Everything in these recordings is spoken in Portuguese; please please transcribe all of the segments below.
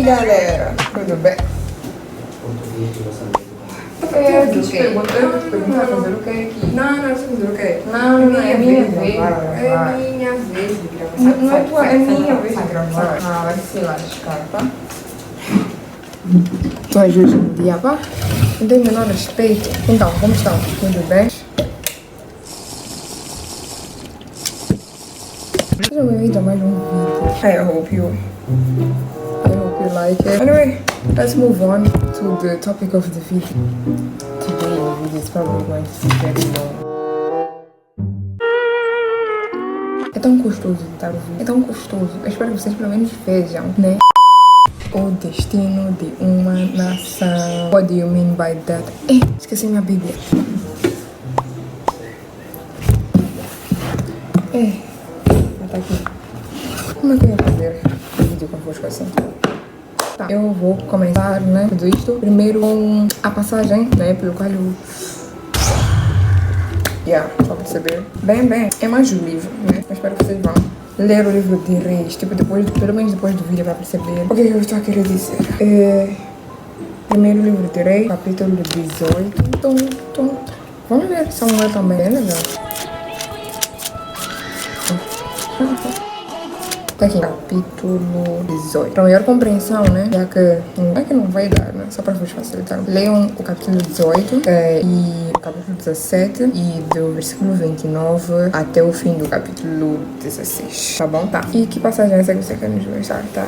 galera, tudo bem? Eu te pergunto, vai fazer o que aqui? Não, não sei fazer o quê? Não, é minha vez. É minha vez de gravar. Não é tua, é minha vez de gravar. Ah, vai se lascar, tá? Tu ajuda no dia, pá? Não tem o menor respeito. Então, como estão? Tudo bem? Sejam bem-vindos a mais um vídeo. I hope you like it. Anyway, let's move on to the topic of the video. Today the video is probably going to be very long. É tão gostoso editar o vídeo. É tão gostoso. Eu espero que vocês pelo menos vejam, né? O destino de uma nação. What do you mean by that? Esqueci minha Bíblia. Tá aqui. Como é que eu ia fazer o vídeo convosco assim? Tá, eu vou começar, né, tudo isto. Primeiro com a passagem, né, pelo qual eu... só pra perceber. Bem, é mais um livro, né? Eu espero que vocês vão ler o livro de Reis, tipo, depois, pelo menos depois do vídeo, pra perceber o que eu estou a querer dizer. Primeiro livro de Reis, capítulo 18. Vamos ver, Samuel também é legal. Tá aqui, capítulo 18. Para maior compreensão, né? Já que não é que não vai dar, né? Só para vos facilitar. Leiam o capítulo 18 e o capítulo 17 e do versículo 29 até o fim do capítulo 16. Tá bom? Tá. E que passagem é essa que você quer nos mostrar, tá?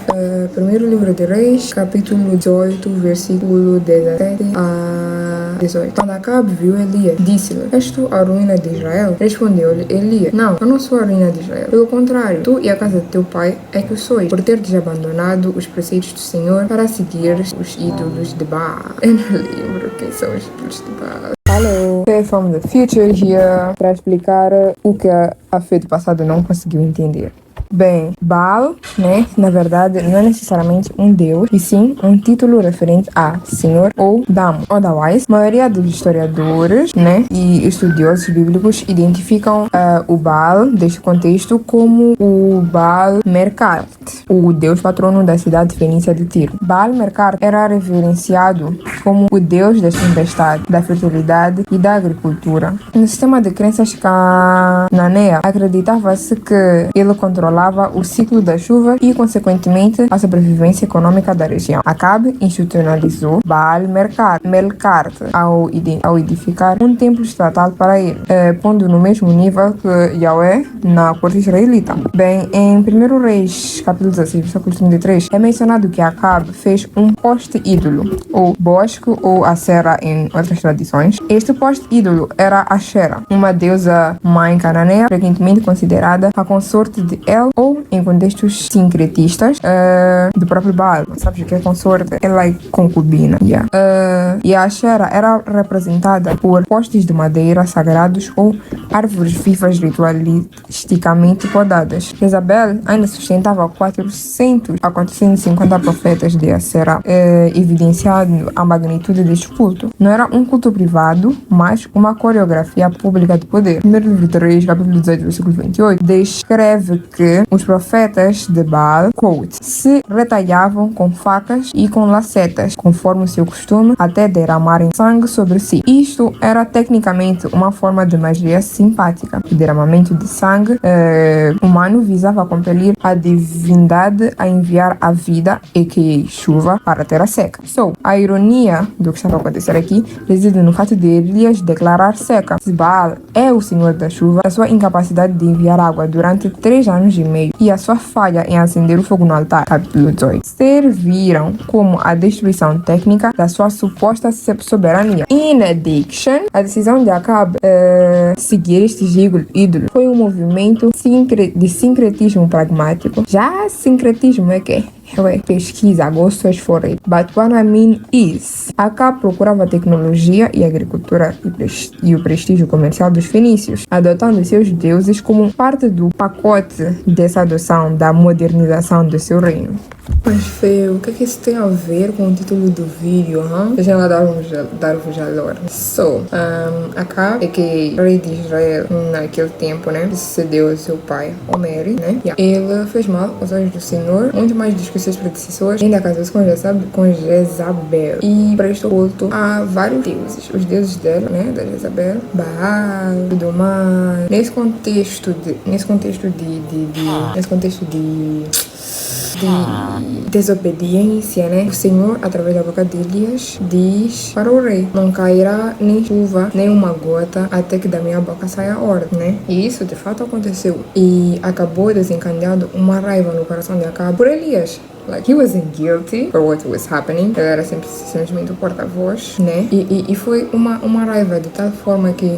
Primeiro livro de Reis, capítulo 18, versículo 17 a 18. Quando Acabe viu Elias, disse-lhe: És tu a ruína de Israel? Respondeu-lhe Elias: Não, eu não sou a ruína de Israel. Pelo contrário, tu e a casa de teu pai é que o sois, por teres abandonado os preceitos do Senhor para seguir os ídolos de Baal. Eu não lembro quem são os ídolos de Baal. Hello, from the future here, para explicar o que a Fê do passado não conseguiu entender. Bem, Baal, né, na verdade, não é necessariamente um deus, e sim um título referente a senhor ou damo. Otherwise, a maioria dos historiadores, né, e estudiosos bíblicos identificam o Baal, deste contexto, como o Baal Merkart, o deus patrono da cidade fenícia de Tiro. Baal Merkart era reverenciado como o deus da tempestade, da fertilidade e da agricultura. No sistema de crenças cananea, acreditava-se que ele controlava o ciclo da chuva e, consequentemente, a sobrevivência econômica da região. Acabe institucionalizou Baal Merkart ao edificar um templo estatal para ele, pondo no mesmo nível que Yahweh na corte israelita. Bem, em 1 Reis, capítulo 16, versículo 33, é mencionado que Acabe fez um poste ídolo, ou bosque, ou Asera em outras tradições. Este poste ídolo era Asherah, uma deusa mãe cananeia, frequentemente considerada a consorte de El, ou em contextos sincretistas do próprio Baal. Sabes o que é consorte? Ela é concubina. E a Asherah era representada por postes de madeira sagrados ou árvores vivas ritualisticamente podadas. Jezabel ainda sustentava 400 a 450 profetas de Asherah, evidenciando a magnitude deste culto. Não era um culto privado, mas uma coreografia pública de poder. Primeiro livro de Reis, capítulo 18, versículo 28, descreve que os profetas de Baal, quote, se retalhavam com facas e com lacetas, conforme o seu costume, até derramarem sangue sobre si. Isto era tecnicamente uma forma de magia simpática. O derramamento de sangue humano visava compelir a divindade a enviar a vida, a.k.a. chuva, para a terra seca. A ironia do que está a acontecer aqui reside no fato de Elias declarar seca. Se Baal é o senhor da chuva, a sua incapacidade de enviar água durante 3 anos e meio e a sua falha em acender o fogo no altar, capítulo 18, serviram como a destruição técnica da sua suposta soberania. In addition, a decisão de Acabe seguir estes ídolos foi um movimento de sincretismo pragmático. Já sincretismo é que pesquisa, go search for it. But what I mean is, Acabe procurava a tecnologia e a agricultura e o prestígio comercial dos fenícios, adotando seus deuses como parte do pacote dessa adoção da modernização do seu reino. Mas, Fê, o que é que isso tem a ver com o título do vídeo, hã? Deixa eu dar-vos valor. Acá é que o rei de Israel, naquele tempo, né, sucedeu ao seu pai, Omeri, né? Ele fez mal aos olhos do Senhor, muito mais do que seus predecessores, ainda casou-se com Jezabel e prestou culto a vários deuses. Os deuses dela, né, da Jezabel, Baal, tudo mais. Nesse contexto de desobediência, né? O Senhor, através da boca de Elias, diz para o rei: não cairá nem chuva, nem uma gota, até que da minha boca saia a ordem, né? E isso de fato aconteceu. E acabou desencadeando uma raiva no coração de Acabe por Elias. Like, he wasn't guilty for what was happening. Ele era simplesmente o porta-voz, né? E foi uma raiva de tal forma que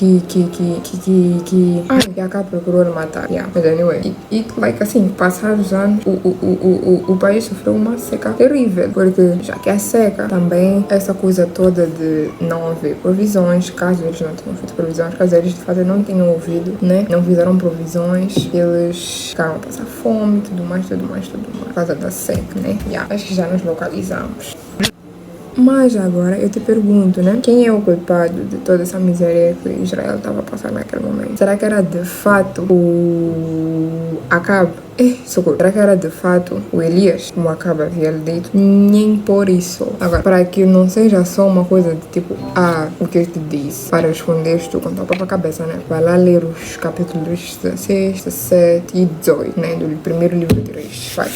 Acabe procurou ele matar. Yeah, but anyway. Like, assim, passados anos, o país sofreu uma seca terrível. Porque, já que a seca, também essa coisa toda de não haver provisões, caso eles não tenham feito provisões, caso eles de fato não tenham ouvido, né? Não fizeram provisões, eles ficaram a passar fome, tudo mais, por causa da seca, né? Acho que já nos localizamos. Mas agora eu te pergunto, né? Quem é o culpado de toda essa miséria que Israel estava passando naquele momento? Será que era de fato o Acabe? Socorro. Será que era de fato o Elias, como Acabe havia dito? Nem por isso. Agora, para que não seja só uma coisa de tipo, o que eu te disse, para esconder tu com a tua própria cabeça, né? Vai lá ler os capítulos 16, 17 e 18, né? Do primeiro livro de Reis. Vai.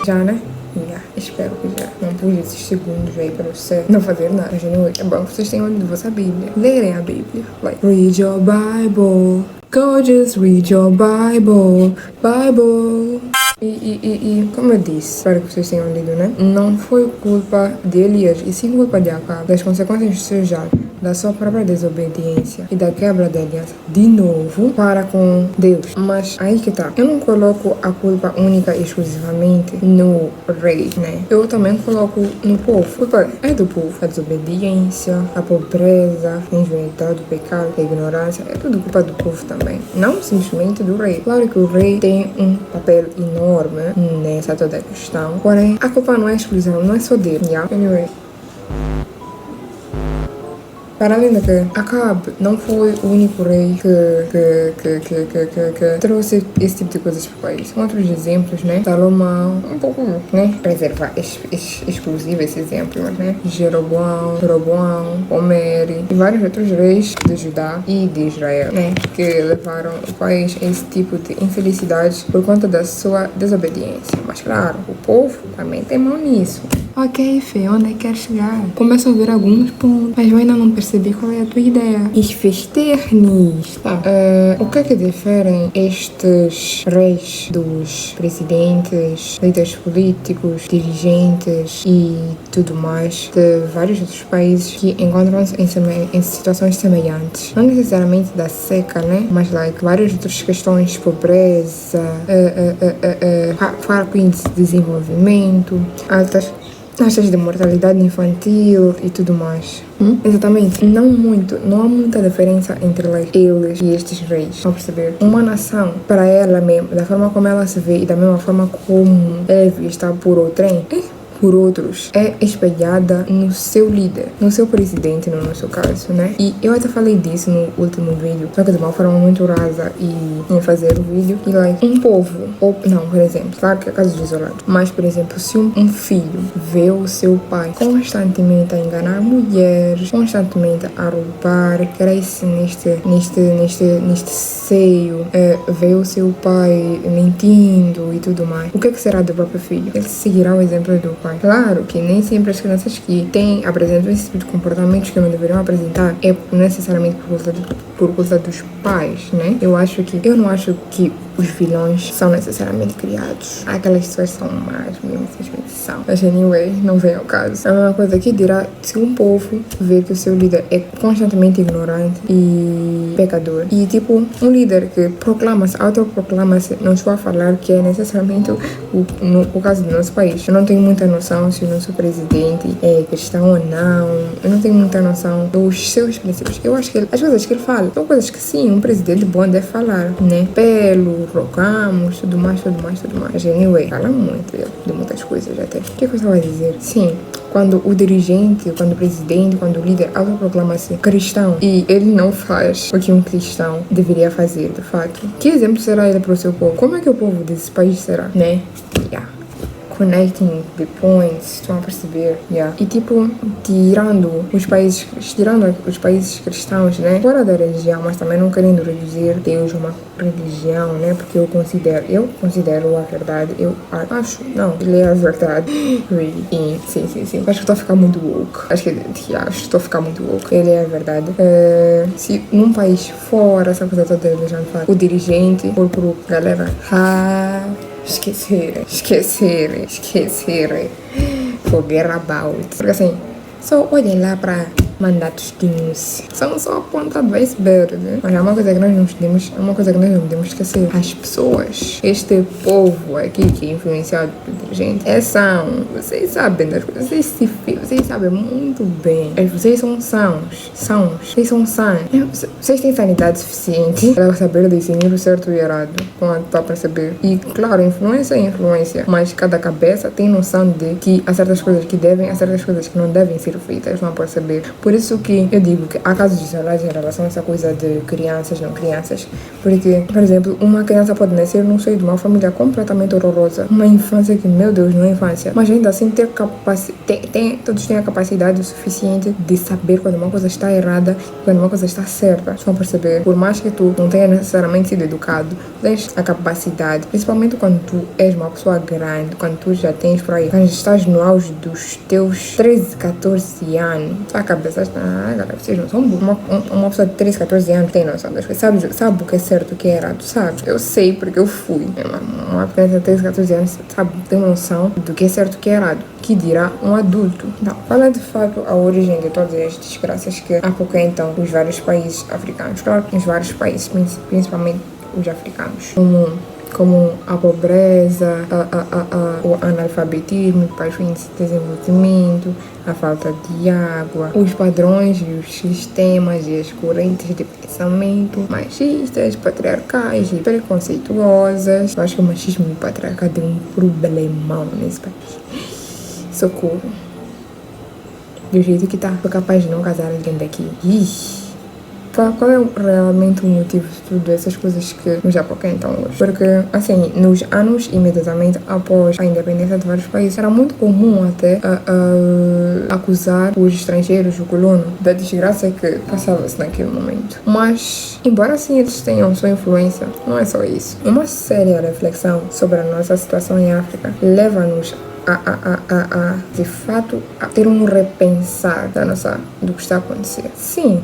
Já, né? Espero que já. Não pus esses segundos aí pra você não fazer nada. É bom que vocês tenham lido a vossa Bíblia. Lerem a Bíblia. Like, read your Bible. Go just read your Bible. E como eu disse, espero que vocês tenham lido, né? Não foi culpa de Elias, e sim culpa de Acabe, das consequências do seu atos, da sua própria desobediência e da quebra da aliança de novo para com Deus. Mas aí que tá, eu não coloco a culpa única e exclusivamente no rei, né? Eu também coloco no povo. A culpa é do povo. A desobediência, a pobreza, a ingenuidade, o pecado, a ignorância, é tudo culpa do povo também, não simplesmente do rei. Claro que o rei tem um papel enorme nessa toda a questão, porém a culpa não é exclusiva, não é só dele. Anyway, para além de que Acabe não foi o único rei que trouxe esse tipo de coisas para o país. Outros exemplos, né? Salomão, um pouco, né? Preservar exclusivo esse exemplo, né? Jeroboão, Omeri e vários outros reis de Judá e de Israel, né? Que levaram o país a esse tipo de infelicidade por conta da sua desobediência. Mas claro, o povo também tem mão nisso. Ok, Fê, onde é que quer chegar? Começo a ver alguns pontos, mas eu ainda não percebi qual é a tua ideia. Estes tá. O que é que diferem estes reis dos presidentes, líderes políticos, dirigentes e tudo mais de vários outros países que encontram-se em situações semelhantes? Não necessariamente da seca, né? Mas várias outras questões, pobreza, fraco índice de desenvolvimento, altas taxas de mortalidade infantil e tudo mais. Exatamente. Não há muita diferença entre eles e estes reis. Vão perceber? Uma nação, para ela mesma, da forma como ela se vê e da mesma forma como é vista por outrem, por outros, é espelhada no seu líder, no seu presidente, no nosso caso, né? E eu até falei disso no último vídeo, só que de uma forma muito rasa em fazer o vídeo. E um povo, ou não, por exemplo, claro que é caso de isolado, mas por exemplo, se um filho vê o seu pai constantemente a enganar mulheres, constantemente a roubar, cresce neste seio, vê o seu pai mentindo e tudo mais, o que será do próprio filho? Ele seguirá o exemplo do pai. Claro que nem sempre as crianças que apresentam esse tipo de comportamentos que não deveriam apresentar é necessariamente por culpa dos pais, né? Eu não acho que os vilões são necessariamente criados. Aquelas pessoas são más, mesmo simplesmente são. Mas anyway, não vem ao caso. A mesma coisa que dirá se um povo vê que o seu líder é constantemente ignorante e pecador. E tipo, um líder que autoproclama-se, não estou a falar que é necessariamente o caso do nosso país. Eu não tenho muita noção se o nosso presidente é cristão ou não. Eu não tenho muita noção dos seus princípios. Eu acho que as coisas que ele fala São coisas que sim, um presidente bom deve falar, né? Pelo, rogamos, tudo mais. Mas anyway, fala muito de muitas coisas até. O que eu estava a dizer? Sim, quando o dirigente, quando o presidente, quando o líder autoproclama-se cristão e ele não faz o que um cristão deveria fazer, de fato, que exemplo será ele para o seu povo? Como é que o povo desse país será, né? Yeah. Connecting the points, estão a perceber? Yeah. E tipo, tirando os países cristãos, né? Fora da religião, mas também não querendo reduzir Deus a uma religião, né? Porque eu considero a verdade, ele é a verdade. Really. Sim. Acho que estou a ficar muito woke. Acho que estou a ficar muito woke. Ele é a verdade. Se num país fora essa coisa toda da religião, o dirigente, por galera, esquecerem. Forget about. Porque assim, só olhem lá para mandatos de Nussi. São só a ponta do iceberg, né? Mas é uma coisa que nós não podemos esquecer. As pessoas, este povo aqui que é influenciado pelo dirigente, vocês sabem das coisas, vocês sabem muito bem. Vocês são sãos. Vocês são sãos. Vocês têm sanidade suficiente para saber discernir o certo e o errado. Para perceber. E claro, influência é influência, mas cada cabeça tem noção de que há certas coisas que devem, há certas coisas que não devem ser feitas, não perceber. Por isso que eu digo que há casos de saudade em relação a essa coisa de crianças, não crianças. Porque, por exemplo, uma criança pode nascer no seio de uma família completamente horrorosa. Uma infância que, meu Deus, não é infância. Mas ainda assim, todos têm a capacidade o suficiente de saber quando uma coisa está errada e quando uma coisa está certa. Estão a perceber? Por mais que tu não tenha necessariamente sido educado, tens a capacidade, principalmente quando tu és uma pessoa grande, quando tu já tens por aí, quando estás no auge dos teus 13, 14 anos, a cabeça está, galera, vocês não são uma pessoa de 13, 14 anos tem noção das coisas, sabe o que é certo e o que é errado, sabe? Eu sei porque eu fui. Uma criança de 13, 14 anos, sabe, tem noção do que é certo e o que é errado, que dirá um adulto. Não, fala de fato a origem de todas as desgraças que apoquentam os vários países africanos, claro, os vários países, principalmente os africanos, como a pobreza, o analfabetismo, o baixo índice de desenvolvimento, a falta de água, os padrões e os sistemas e as correntes de pensamento machistas, patriarcais e preconceituosas. Eu acho que o machismo e o patriarcado é um problemão nesse país. Socorro. Do jeito que tá, sou capaz de não casar alguém daqui. Ixi. Qual é realmente o motivo de tudo essas coisas que nos apoquentam hoje? Porque, assim, nos anos imediatamente após a independência de vários países, era muito comum até acusar os estrangeiros, o colono, da desgraça que passava-se naquele momento. Mas, embora assim eles tenham sua influência, não é só isso. Uma séria reflexão sobre a nossa situação em África leva-nos de fato, a ter um repensar do que está a acontecer. Sim,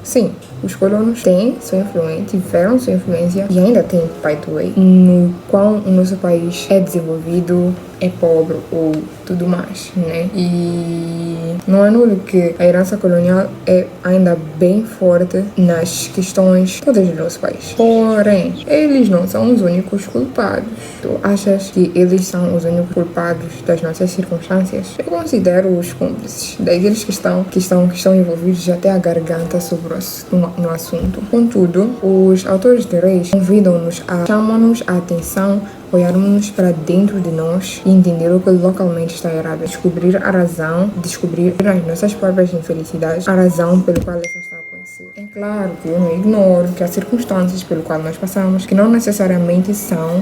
os colonos têm sua influência, tiveram sua influência e ainda têm, by the way, no qual o nosso país é desenvolvido, é pobre ou tudo mais, né? E não anulo que a herança colonial é ainda bem forte nas questões todas do nosso país. Porém, eles não são os únicos culpados. Tu achas que eles são os únicos culpados das nossas circunstâncias? Eu considero os cúmplices, daqueles que estão envolvidos até a garganta no assunto. Contudo, os autores de Reis chamam-nos a atenção, olharmos para dentro de nós e entender o que localmente está errado, descobrir a razão, descobrir as nossas próprias infelicidades, a razão pelo qual essa está a acontecer. É claro que eu não ignoro que há circunstâncias pelo qual nós passamos que não necessariamente são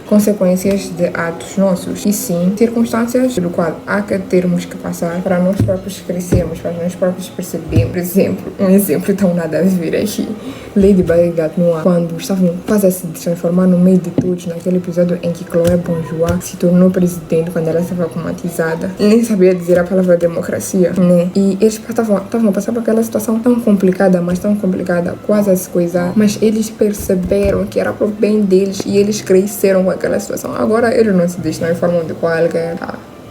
consequências de atos nossos, e sim circunstâncias pelo qual há que termos que passar para nós próprios crescermos, para nós próprios percebermos. Um exemplo tão nada a ver aqui. Lady Bagdad Noah, quando estavam quase a se transformar no meio de todos, naquele episódio em que Chloé Bonjour se tornou presidente quando ela estava comatizada, nem sabia dizer a palavra democracia, né? E eles estavam a passar por aquela situação tão complicada, mas tão complicada, quase a se coisar, mas eles perceberam que era pro bem deles e eles cresceram com aquela situação. Agora eles não se deixam em forma de qualquer.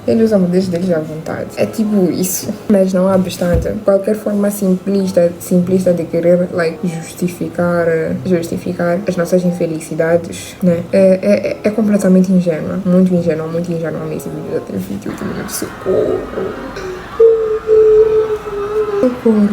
Eles usam o poder deles à vontade. É tipo isso. Mas não obstante, qualquer forma simplista de querer justificar as nossas infelicidades, né? É completamente ingênua. Muito ingênua mesmo. Esse vídeo já tem 28 minutos. Socorro. Socorro.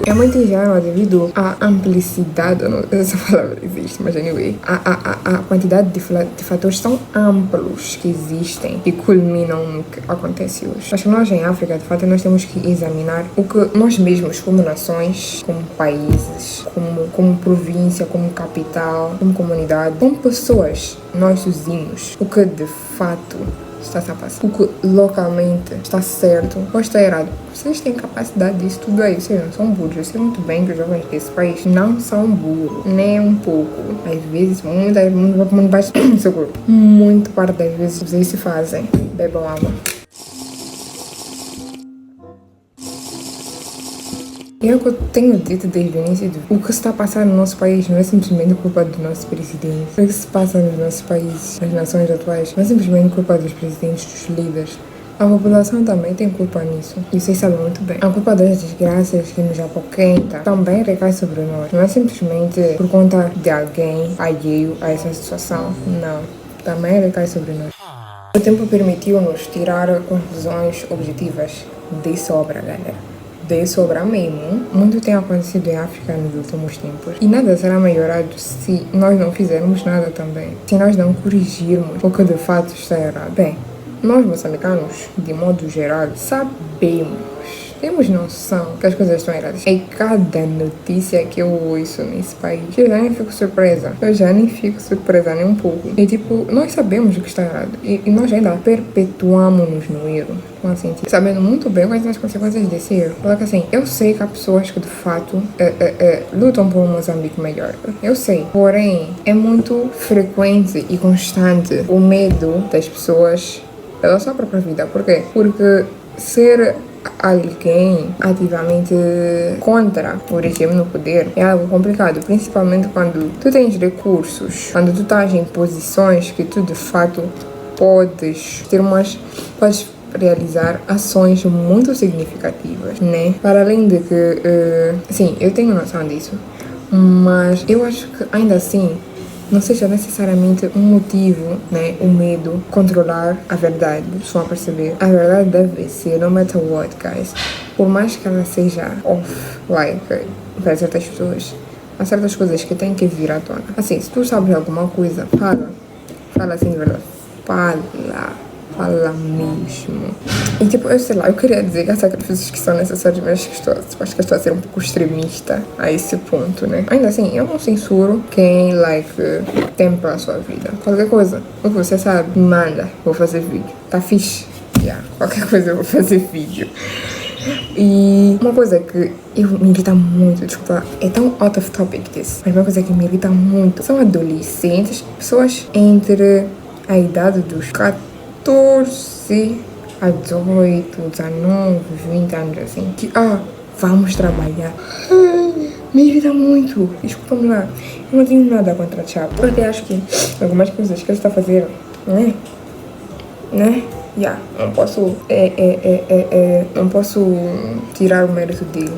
É muito ingênua devido à amplicidade, eu não sei se essa palavra existe, mas anyway, a quantidade de fatores tão amplos que existem e culminam no que acontece hoje. Acho que nós em África, de fato, nós temos que examinar o que nós mesmos, como nações, como países, como província, como capital, como comunidade, como pessoas, nós sozinhos, o que de fato está-se a passar. O que localmente está certo ou está errado. Vocês têm capacidade disso tudo aí. Vocês não são burros. Eu sei muito bem que os jovens desse país não são burros. Nem um pouco. Às vezes, muito parte das vezes vocês se fazem. Bebam água. E é o que eu tenho dito desde o início. O que se está a passar no nosso país não é simplesmente culpa do nosso presidente. O que se passa nos nossos países, nas nações atuais, não é simplesmente culpa dos presidentes, dos líderes. A população também tem culpa nisso. E vocês sabem muito bem. A culpa das desgraças que nos apoquenta também recai sobre nós. Não é simplesmente por conta de alguém alheio a essa situação. Não. Também recai sobre nós. O tempo permitiu-nos tirar conclusões objetivas de sobra, galera. De sobra mesmo. Muito tem acontecido em África nos últimos tempos. E nada será melhorado se nós não fizermos nada também. Se nós não corrigirmos o que de fato está errado. Bem, nós moçambicanos, de modo geral, temos noção que as coisas estão erradas. É cada notícia que eu ouço nesse país. Eu já nem fico surpresa. Nem um pouco. E tipo, nós sabemos o que está errado. E nós ainda perpetuamos-nos no erro. Assim, tipo, sabendo muito bem quais são as consequências desse erro. Porque assim, eu sei que há pessoas que de fato lutam por um Moçambique melhor. Eu sei. Porém, é muito frequente e constante o medo das pessoas pela sua própria vida. Por quê? Porque ser alguém ativamente contra o regime no poder é algo complicado, principalmente quando tu tens recursos, quando tu estás em posições que tu de fato podes realizar ações muito significativas, né? Para além de que, sim, eu tenho noção disso, mas eu acho que ainda assim não seja necessariamente um motivo, né, o medo, controlar a verdade. Estão a perceber? A verdade deve ser, no matter what, guys. Por mais que ela seja off, like, para certas pessoas, há certas coisas que têm que vir à tona. Assim, se tu sabes alguma coisa, fala assim de verdade. Fala mesmo. E tipo, eu sei lá, eu queria dizer que há sacrifícios que são necessários, mas acho que estou a ser um pouco extremista a esse ponto, né? Ainda assim, eu não censuro quem, tem pra sua vida. Qualquer coisa, o que você sabe, manda, vou fazer vídeo. Tá fixe? Qualquer coisa eu vou fazer vídeo. E uma coisa que me irrita muito, desculpa, é tão out of topic this, mas uma coisa que me irrita muito são adolescentes, pessoas entre a idade dos 14 a 18, 19, 20 anos assim, que vamos trabalhar. Me irrita muito. Desculpa-me lá. Eu não tenho nada contra a Chapa, porque acho que algumas coisas que ele está fazendo, né? Não posso tirar o mérito dele.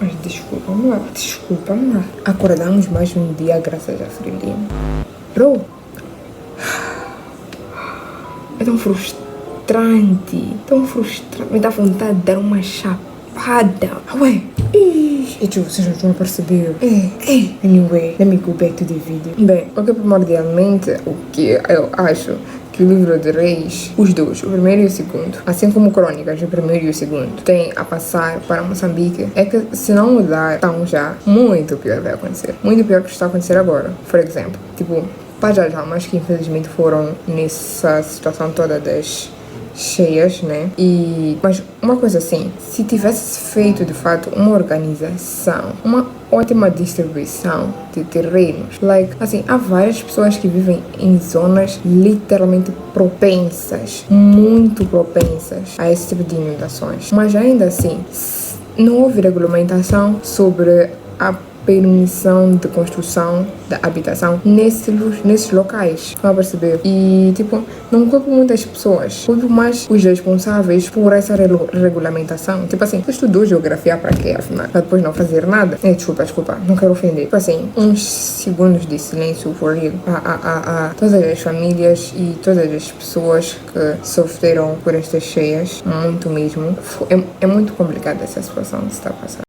Mas desculpa-me lá. Acordamos mais um dia graças a Frelimo. Bro, é tão frustrante. Me dá vontade de dar uma chapada. Ué, vocês não estão a perceber. Anyway, let me go back to the video. Bem, o que primordialmente, o que eu acho que o livro de Reis, os dois, o primeiro e o segundo, assim como Crônicas, o primeiro e o segundo, tem a passar para Moçambique, é que se não mudar, então já muito pior vai acontecer. Muito pior que está a acontecer agora. Por exemplo, tipo, para as almas que infelizmente foram nessa situação toda das cheias, né? Mas uma coisa assim, se tivesse feito de fato uma organização, uma ótima distribuição de terrenos, assim, há várias pessoas que vivem em zonas literalmente propensas, muito propensas a esse tipo de inundações, mas ainda assim não houve regulamentação sobre a permissão de construção da habitação nesses locais. Estão a perceber? E, tipo, não culpo muitas pessoas. Culpo mais os responsáveis por essa regulamentação. Tipo assim, tu estudou geografia para quê, afinal? Para depois não fazer nada? Desculpa, não quero ofender. Tipo assim, uns segundos de silêncio for real. A todas as famílias e todas as pessoas que sofreram por estas cheias, muito mesmo. É muito complicada essa situação que está a passar.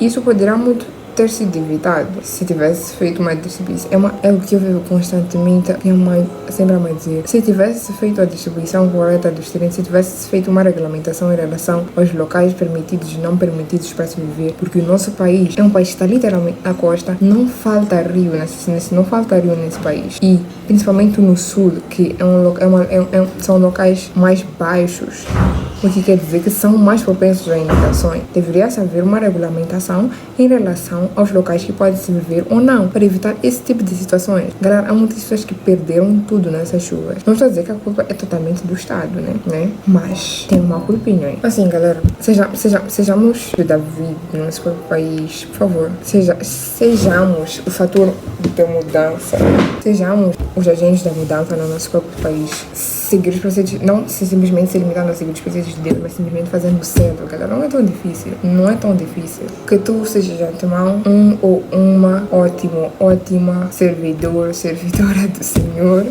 Isso poderá muito ter sido evitado se tivesse feito uma distribuição. É o que eu vejo constantemente. Minha mãe sempre a me dizer: se tivesse feito a distribuição correta dos terrenos, se tivesse feito uma regulamentação em relação aos locais permitidos e não permitidos para se viver, porque o nosso país é um país que está literalmente na costa, não falta rio não falta rio nesse país. E principalmente no sul, que são locais mais baixos, o que quer dizer que são mais propensos a inundações. Deveria haver uma regulamentação em relação aos locais que pode se viver ou não, para evitar esse tipo de situações. Galera, há muitas pessoas que perderam tudo nessas chuvas. Não estou a dizer que a culpa é totalmente do Estado, né? Mas tem uma culpinha aí. Assim, galera, sejamos da vida no nosso próprio país, por favor. Sejamos o fator da mudança. Sejamos os agentes da mudança no nosso próprio país. Seguir os preceitos, não simplesmente se limitando a seguir os preceitos de Deus, mas simplesmente fazendo o certo, galera. Não é tão difícil. Que tu seja de antemão ou uma ótima servidora do Senhor,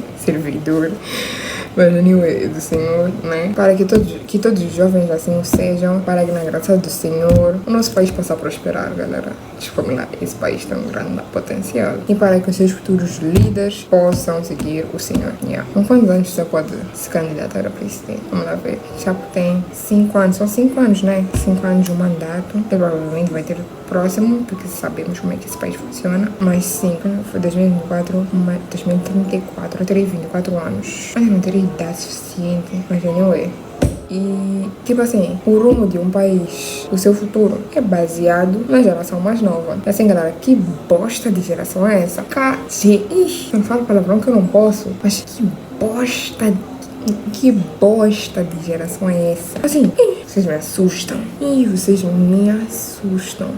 mas anyway, do Senhor, né? Para que todos os jovens assim o sejam, para que na graça do Senhor o nosso país possa prosperar, galera. Desculpa lá, esse país tem um grande potencial. E para que os seus futuros líderes possam seguir o Senhor. Com quantos anos você pode se candidatar a presidente? Vamos lá ver. Já tem 5 anos, são 5 anos, né? 5 anos de mandato. E provavelmente vai ter próximo, porque sabemos como é que esse país funciona. Mas sim, foi 2024, 2034, eu terei 24 anos. Mas eu não terei idade suficiente, mas anyway. E, tipo assim, o rumo de um país, o seu futuro, é baseado na geração mais nova. E assim, galera, que bosta de geração é essa? Não falo palavrão que eu não posso, mas que bosta de geração é essa? Assim, vocês me assustam.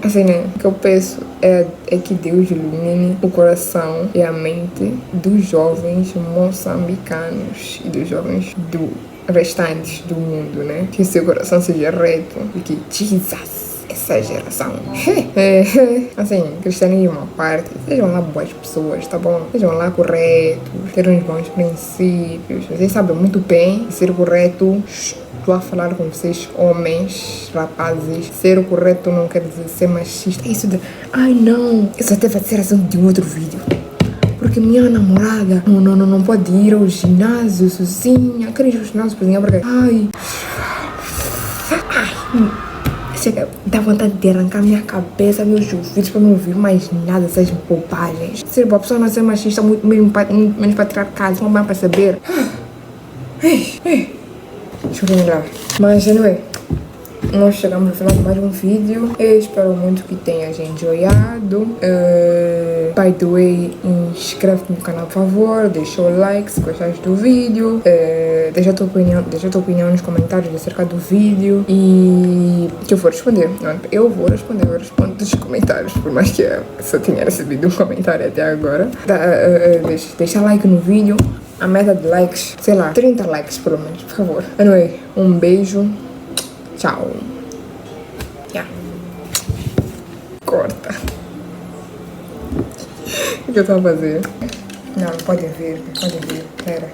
Assim, né? O que eu peço é que Deus ilumine o coração e a mente dos jovens moçambicanos e dos jovens restantes do mundo, né? Que seu coração seja reto e que Jesus, essa geração. Assim, cristianismo à parte, sejam lá boas pessoas, tá bom? Sejam lá corretos, terem uns bons princípios. Vocês sabem muito bem que ser correto. Estou a falar com vocês, homens, rapazes. Ser o correto não quer dizer ser machista. Isso de, não, isso até vai ser assunto de um outro vídeo. Porque minha namorada não pode ir ao ginásio sozinha. Quero ir ao ginásio sozinha porque, chega, dá vontade de arrancar minha cabeça, meus ouvidos para não ouvir mais nada dessas bobagens. Ser uma pessoa não ser machista, muito menos patriarcal, uma mãe para saber. Deixa eu lembrar. Mas, anyway, nós chegamos ao final de mais um vídeo. Eu espero muito que tenhas enjoyado. By the way, inscreve-te no canal, por favor. Deixa o like se gostaste do vídeo. Deixa a tua opinião nos comentários acerca do vídeo. E que eu vou responder. Eu respondo nos comentários. Por mais que eu só tenha recebido um comentário até agora. Deixa like no vídeo. A meta de likes, sei lá, 30 likes pelo menos, por favor. Anyway, um beijo. Tchau. Corta. O que eu tô a fazer? Não, pode ver. Pera.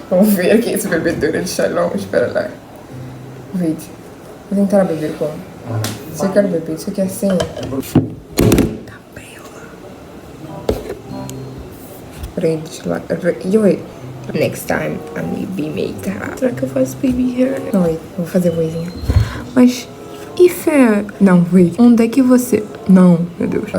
Vamos ver aqui esse bebedouro de Shalom. Espera lá. Vídeo. Vou tentar beber como? Você quer beber? Isso aqui é assim. Next time I may be made. Será que eu faço baby hair? Não, wait, vou fazer vozinha. Mas, não, wait. Onde é que você... Não, meu Deus.